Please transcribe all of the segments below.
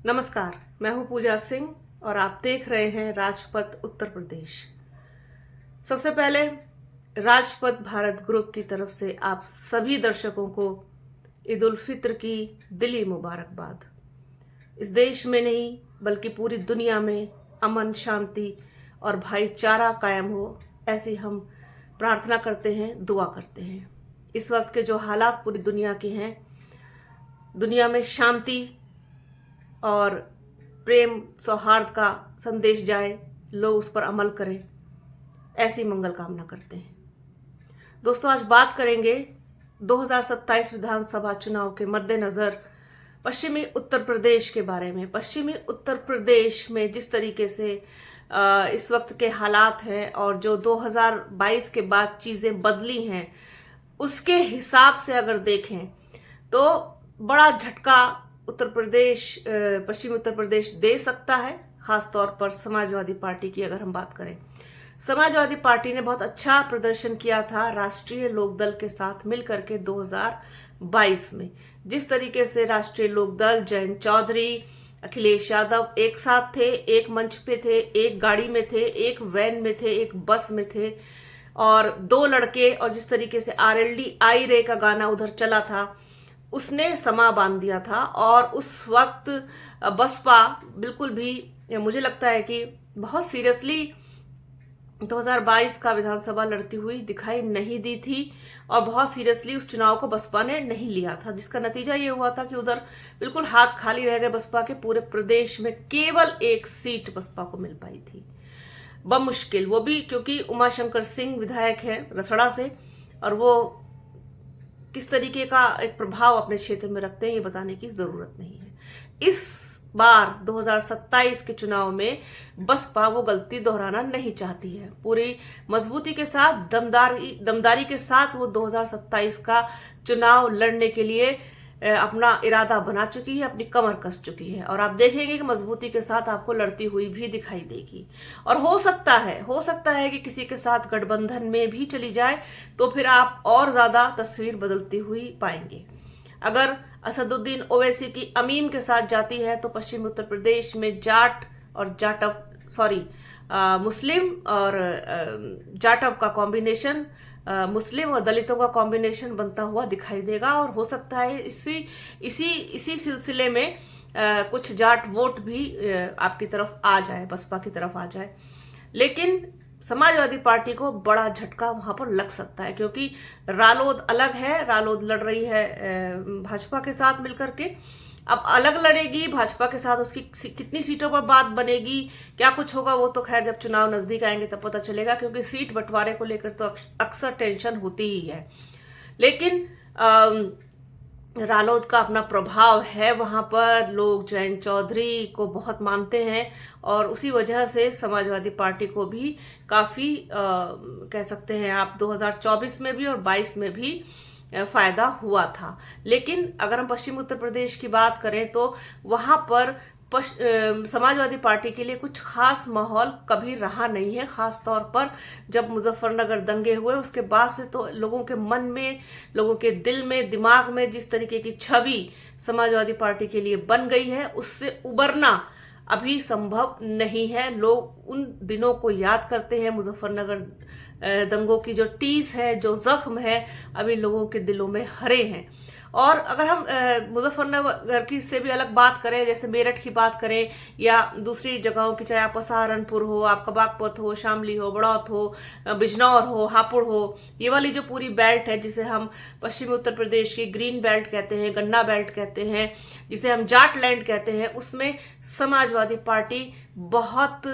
नमस्कार, मैं हूं पूजा सिंह और आप देख रहे हैं राजपथ उत्तर प्रदेश। सबसे पहले राजपथ भारत ग्रुप की तरफ से आप सभी दर्शकों को ईद उल फित्र की दिली मुबारकबाद। इस देश में नहीं बल्कि पूरी दुनिया में अमन, शांति और भाईचारा कायम हो, ऐसी हम प्रार्थना करते हैं, दुआ करते हैं। इस वक्त के जो हालात पूरी दुनिया के हैं, दुनिया में शांति और प्रेम सौहार्द का संदेश जाए, लोग उस पर अमल करें, ऐसी मंगल कामना करते हैं। दोस्तों, आज बात करेंगे 2027 विधानसभा चुनाव के मद्देनजर पश्चिमी उत्तर प्रदेश के बारे में। पश्चिमी उत्तर प्रदेश में जिस तरीके से इस वक्त के हालात हैं और जो 2022 के बाद चीजें बदली हैं, उसके हिसाब से अगर देखें तो बड़ा झटका उत्तर प्रदेश, पश्चिमी उत्तर प्रदेश दे सकता है। खासतौर पर समाजवादी पार्टी की अगर हम बात करें, समाजवादी पार्टी ने बहुत अच्छा प्रदर्शन किया था राष्ट्रीय लोकदल के साथ मिलकर के 2022 में। जिस तरीके से राष्ट्रीय लोकदल, जयंत चौधरी, अखिलेश यादव एक साथ थे, एक मंच पे थे, एक गाड़ी में थे, एक वैन में थे, एक बस में थे और दो लड़के, और जिस तरीके से RLD आई रे का गाना उधर चला था, उसने समा बांध दिया था। और उस वक्त बसपा बिल्कुल भी, मुझे लगता है कि बहुत सीरियसली 2022 का विधानसभा लड़ती हुई दिखाई नहीं दी थी और बहुत सीरियसली उस चुनाव को बसपा ने नहीं लिया था, जिसका नतीजा ये हुआ था कि उधर बिल्कुल हाथ खाली रह गए बसपा के। पूरे प्रदेश में केवल एक सीट बसपा को मिल पाई थी, बमुश्किल, वो भी क्योंकि उमाशंकर सिंह विधायक है रसड़ा से, और वो किस तरीके का एक प्रभाव अपने क्षेत्र में रखते हैं ये बताने की जरूरत नहीं है। इस बार 2027 के चुनाव में बसपा वो गलती दोहराना नहीं चाहती है। पूरी मजबूती के साथ, दमदारी के साथ वो 2027 का चुनाव लड़ने के लिए अपना इरादा बना चुकी है, अपनी कमर कस चुकी है। और आप देखेंगे कि मजबूती के साथ आपको लड़ती हुई भी दिखाई देगी। और हो सकता है कि किसी के साथ गठबंधन में भी चली जाए तो फिर आप और ज्यादा तस्वीर बदलती हुई पाएंगे। अगर असदुद्दीन ओवैसी की अमीम के साथ जाती है तो पश्चिम उत्तर प्रदेश में मुस्लिम और जाटव का कॉम्बिनेशन, मुस्लिम और दलितों का कॉम्बिनेशन बनता हुआ दिखाई देगा। और हो सकता है इसी सिलसिले में कुछ जाट वोट भी आपकी तरफ आ जाए, बसपा की तरफ आ जाए। लेकिन समाजवादी पार्टी को बड़ा झटका वहां पर लग सकता है, क्योंकि रालोद अलग है, रालोद लड़ रही है भाजपा के साथ मिलकर के। अब अलग लड़ेगी भाजपा के साथ, उसकी कितनी सीटों पर बात बनेगी, क्या कुछ होगा, वो तो खैर जब चुनाव नजदीक आएंगे तब पता चलेगा, क्योंकि सीट बंटवारे को लेकर तो अक्सर टेंशन होती ही है। लेकिन रालोद का अपना प्रभाव है वहां पर, लोग जयंत चौधरी को बहुत मानते हैं और उसी वजह से समाजवादी पार्टी को भी काफी कह सकते हैं आप 2024 में भी और 22 में भी फायदा हुआ था। लेकिन अगर हम पश्चिम उत्तर प्रदेश की बात करें तो वहां पर समाजवादी पार्टी के लिए कुछ खास माहौल कभी रहा नहीं है। खास तौर पर जब मुजफ्फरनगर दंगे हुए उसके बाद से तो लोगों के मन में, लोगों के दिल में, दिमाग में जिस तरीके की छवि समाजवादी पार्टी के लिए बन गई है, उससे उबरना अभी संभव नहीं है। लोग उन दिनों को याद करते हैं, मुजफ्फरनगर दंगों की जो टीस है, जो जख्म है, अभी लोगों के दिलों में हरे हैं। और अगर हम मुजफ्फरनगर की से भी अलग बात करें, जैसे मेरठ की बात करें या दूसरी जगहों की, चाहे आप सहारनपुर हो, आपका बागपत हो, शामली हो, बड़ौत हो, बिजनौर हो, हापुड़ हो, ये वाली जो पूरी बेल्ट है जिसे हम पश्चिमी उत्तर प्रदेश की ग्रीन बेल्ट कहते हैं, गन्ना बेल्ट कहते हैं, जिसे हम जाट लैंड कहते हैं, उसमें समाजवादी पार्टी बहुत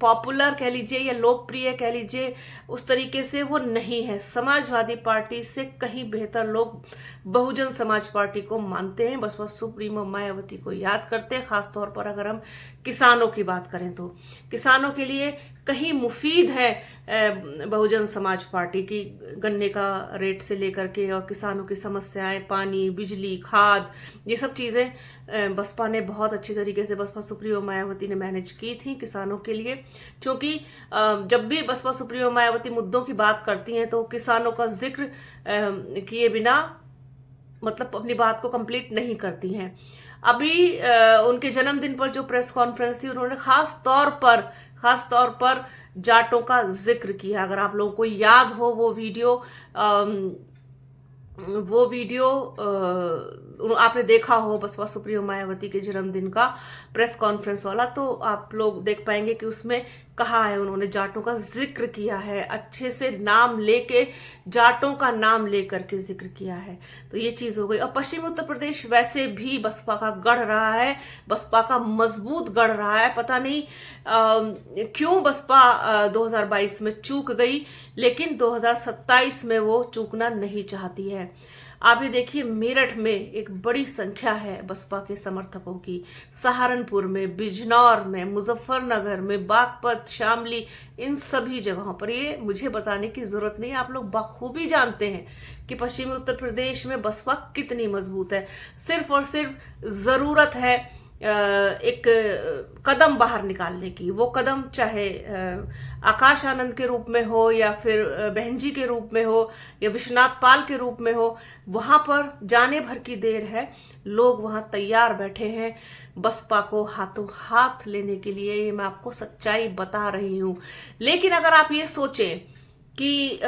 पॉपुलर कह लीजिए या लोकप्रिय कह लीजिए, उस तरीके से वो नहीं है। समाजवादी पार्टी से कहीं बेहतर लोग बहुजन समाज पार्टी को मानते हैं, बसपा सुप्रीमो मायावती को याद करते हैं। खासतौर पर अगर हम किसानों की बात करें तो किसानों के लिए कहीं मुफीद है बहुजन समाज पार्टी की, गन्ने का रेट से लेकर के और किसानों की समस्याएं, पानी, बिजली, खाद, ये सब चीजें बसपा ने बहुत अच्छी तरीके से, बसपा सुप्रीमो मायावती ने मैनेज की थी किसानों के लिए। क्योंकि जब भी बसपा सुप्रीमो मायावती मुद्दों की बात करती हैं तो किसानों का जिक्र किए बिना मतलब अपनी बात को कंप्लीट नहीं करती हैं। अभी उनके जन्मदिन पर जो प्रेस कॉन्फ्रेंस थी, उन्होंने खास तौर पर जाटों का जिक्र किया। अगर आप लोगों को याद हो वो वीडियो आपने देखा हो बसपा सुप्रीमो मायावती के जन्मदिन का प्रेस कॉन्फ्रेंस वाला, तो आप लोग देख पाएंगे कि उसमें कहा है, उन्होंने जाटों का जिक्र किया है, अच्छे से नाम लेके, जाटों का नाम लेकर के जिक्र किया है। तो ये चीज हो गई। और पश्चिमी उत्तर प्रदेश वैसे भी बसपा का गढ़ रहा है, बसपा का मजबूत गढ़ रहा है। पता नहीं क्यों बसपा 2022 में चूक गई, लेकिन 2027 में वो चूकना नहीं चाहती है। आप ये देखिए, मेरठ में एक बड़ी संख्या है बसपा के समर्थकों की, सहारनपुर में, बिजनौर में, मुजफ्फरनगर में, बागपत, शामली, इन सभी जगहों पर। ये मुझे बताने की जरूरत नहीं, आप लोग बखूबी जानते हैं कि पश्चिमी उत्तर प्रदेश में बसपा कितनी मजबूत है। सिर्फ और सिर्फ जरूरत है एक कदम बाहर निकालने की। वो कदम चाहे आकाश आनंद के रूप में हो, या फिर बहन जी के रूप में हो, या विश्वनाथ पाल के रूप में हो, वहां पर जाने भर की देर है। लोग वहां तैयार बैठे हैं बसपा को हाथों हाथ लेने के लिए। ये मैं आपको सच्चाई बता रही हूं। लेकिन अगर आप ये सोचें कि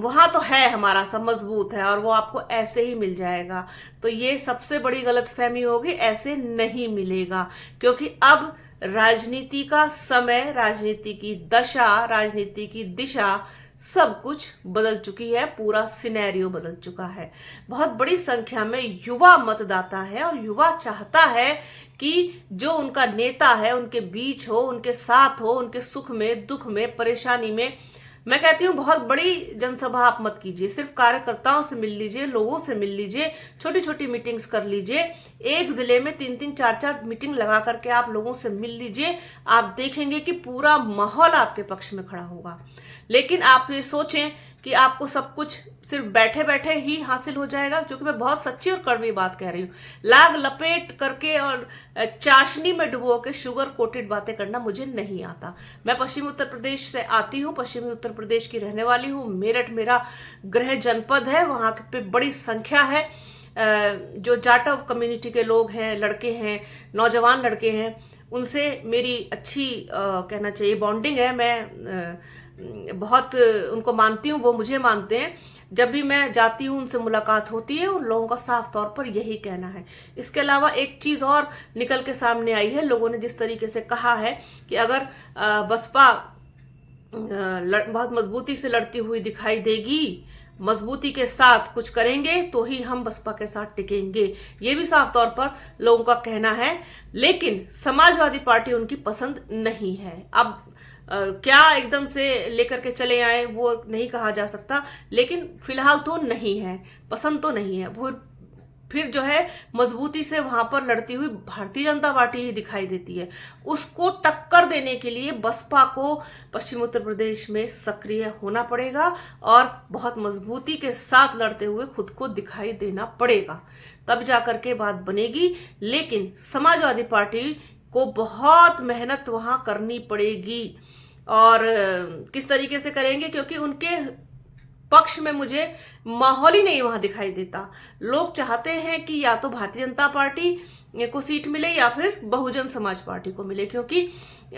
वहां तो है हमारा सब मजबूत है और वो आपको ऐसे ही मिल जाएगा, तो ये सबसे बड़ी गलतफहमी होगी। ऐसे नहीं मिलेगा, क्योंकि अब राजनीति का समय, राजनीति की दशा, राजनीति की दिशा, सब कुछ बदल चुकी है। पूरा सिनेरियो बदल चुका है। बहुत बड़ी संख्या में युवा मतदाता है और युवा चाहता है कि जो उनका नेता है उनके बीच हो, उनके साथ हो, उनके सुख में, दुख में, परेशानी में। मैं कहती हूँ बहुत बड़ी जनसभा आप मत कीजिए, सिर्फ कार्यकर्ताओं से मिल लीजिए, लोगों से मिल लीजिए, छोटी छोटी मीटिंग्स कर लीजिए। एक जिले में 3-3, 4-4 मीटिंग लगा करके आप लोगों से मिल लीजिए। आप देखेंगे कि पूरा माहौल आपके पक्ष में खड़ा होगा। लेकिन आप ये सोचें कि आपको सब कुछ सिर्फ बैठे बैठे ही हासिल हो जाएगा, क्योंकि मैं बहुत सच्ची और कड़वी बात कह रही हूँ। लाग लपेट करके और चाशनी में डुबो के शुगर कोटेड बातें करना मुझे नहीं आता। मैं पश्चिमी उत्तर प्रदेश से आती हूँ, पश्चिमी उत्तर प्रदेश की रहने वाली हूँ। मेरठ मेरा गृह जनपद है, वहां पे बड़ी संख्या है जो जाटव कम्युनिटी के लोग हैं, लड़के हैं, नौजवान लड़के हैं। उनसे मेरी अच्छी कहना चाहिए बॉन्डिंग है। मैं बहुत उनको मानती हूँ, वो मुझे मानते हैं। जब भी मैं जाती हूँ, उनसे मुलाकात होती है, उन लोगों का साफ तौर पर यही कहना है। इसके अलावा एक चीज और निकल के सामने आई है। लोगों ने जिस तरीके से कहा है कि अगर बसपा बहुत मजबूती से लड़ती हुई दिखाई देगी, मजबूती के साथ कुछ करेंगे, तो ही हम बसपा के साथ टिकेंगे, ये भी साफ तौर पर लोगों का कहना है। लेकिन समाजवादी पार्टी उनकी पसंद नहीं है। अब क्या एकदम से लेकर के चले आए वो नहीं कहा जा सकता, लेकिन फिलहाल तो नहीं है, पसंद तो नहीं है। वो फिर जो है मजबूती से वहां पर लड़ती हुई भारतीय जनता पार्टी ही दिखाई देती है। उसको टक्कर देने के लिए बसपा को पश्चिम उत्तर प्रदेश में सक्रिय होना पड़ेगा और बहुत मजबूती के साथ लड़ते हुए खुद को दिखाई देना पड़ेगा, तब जाकर के बात बनेगी। लेकिन समाजवादी पार्टी को बहुत मेहनत वहां करनी पड़ेगी। और किस तरीके से करेंगे, क्योंकि उनके पक्ष में मुझे माहौल ही नहीं वहां दिखाई देता। लोग चाहते हैं कि या तो भारतीय जनता पार्टी को सीट मिले या फिर बहुजन समाज पार्टी को मिले, क्योंकि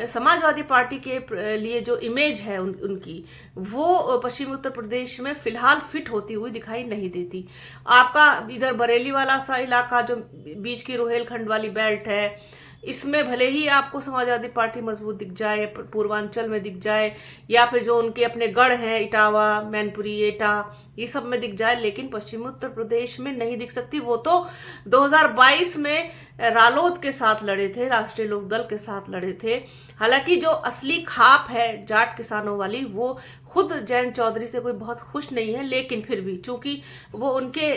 समाजवादी पार्टी के लिए जो इमेज है उनकी, वो पश्चिमी उत्तर प्रदेश में फिलहाल फिट होती हुई दिखाई नहीं देती। आपका इधर बरेली वाला सा इलाका, जो बीच की रोहेलखंड वाली बेल्ट है, इसमें भले ही आपको समाजवादी पार्टी मजबूत दिख जाए, पूर्वांचल में दिख जाए, या फिर जो उनके अपने गढ़ हैं, इटावा, मैनपुरी, एटा, ये सब में दिख जाए, लेकिन पश्चिमी उत्तर प्रदेश में नहीं दिख सकती। वो तो 2022 में रालोद के साथ लड़े थे, राष्ट्रीय लोकदल के साथ लड़े थे। हालांकि जो असली खाप है जाट किसानों वाली, वो खुद जयंत चौधरी से कोई बहुत खुश नहीं है, लेकिन फिर भी चूंकि वो उनके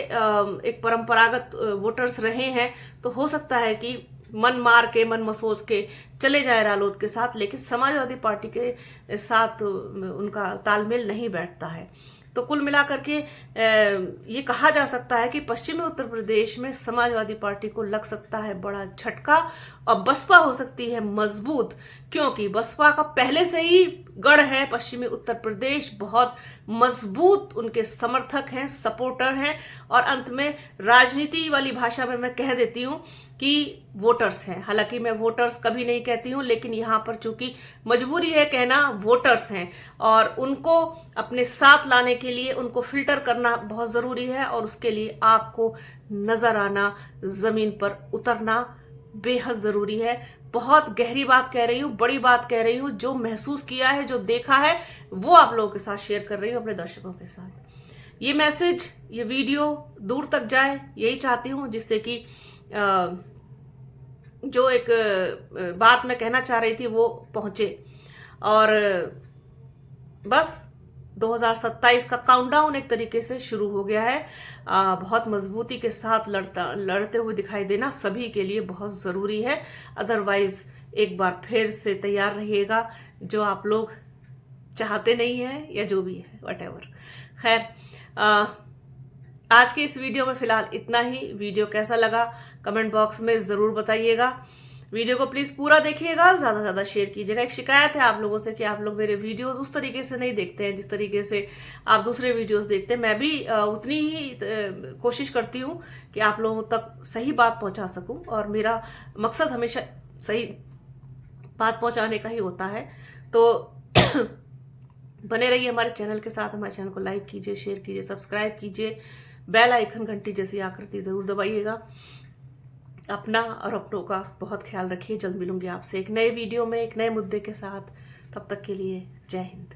एक परंपरागत वोटर्स रहे हैं, तो हो सकता है कि मन मार के, मन मसोस के चले जाए रालोद के साथ। लेकिन समाजवादी पार्टी के साथ उनका तालमेल नहीं बैठता है। तो कुल मिलाकर के ये कहा जा सकता है कि पश्चिमी उत्तर प्रदेश में समाजवादी पार्टी को लग सकता है बड़ा झटका, और बसपा हो सकती है मजबूत, क्योंकि बसपा का पहले से ही गढ़ है पश्चिमी उत्तर प्रदेश, बहुत मजबूत उनके समर्थक हैं, सपोर्टर हैं। और अंत में राजनीति वाली भाषा में मैं कह देती हूं कि वोटर्स हैं। हालांकि मैं वोटर्स कभी नहीं कहती हूं, लेकिन यहाँ पर चूंकि मजबूरी है कहना, वोटर्स हैं और उनको अपने साथ लाने के लिए उनको फिल्टर करना बहुत जरूरी है और उसके लिए आपको नजर आना, जमीन पर उतरना बेहद जरूरी है। बहुत गहरी बात कह रही हूँ, बड़ी बात कह रही हूँ, जो महसूस किया है, जो देखा है, वो आप लोगों के साथ शेयर कर रही हूँ, अपने दर्शकों के साथ। ये मैसेज, ये वीडियो दूर तक जाए, यही चाहती हूँ, जिससे कि जो एक बात मैं कहना चाह रही थी वो पहुंचे। और बस 2027 का काउंटडाउन एक तरीके से शुरू हो गया है। बहुत मजबूती के साथ लड़ते हुए दिखाई देना सभी के लिए बहुत जरूरी है। अदरवाइज एक बार फिर से तैयार रहिएगा, जो आप लोग चाहते नहीं है या जो भी है, व्हाटएवर। खैर, आज की इस वीडियो में फिलहाल इतना ही। वीडियो कैसा लगा कमेंट बॉक्स में जरूर बताइएगा। वीडियो को प्लीज पूरा देखिएगा, ज्यादा से ज्यादा शेयर कीजिएगा। एक शिकायत है आप लोगों से कि आप लोग मेरे वीडियोस उस तरीके से नहीं देखते हैं जिस तरीके से आप दूसरे वीडियोस देखते हैं। मैं भी उतनी ही कोशिश करती हूँ कि आप लोगों तक सही बात पहुंचा सकूं, और मेरा मकसद हमेशा सही बात पहुंचाने का ही होता है। तो बने रहिए हमारे चैनल के साथ। हमारे चैनल को लाइक कीजिए, शेयर कीजिए, सब्सक्राइब कीजिए, बेल आइकन घंटी जैसी आकृति जरूर दबाइएगा। अपना और अपनों का बहुत ख्याल रखिए। जल्द मिलूंगी आपसे एक नए वीडियो में, एक नए मुद्दे के साथ। तब तक के लिए जय हिंद।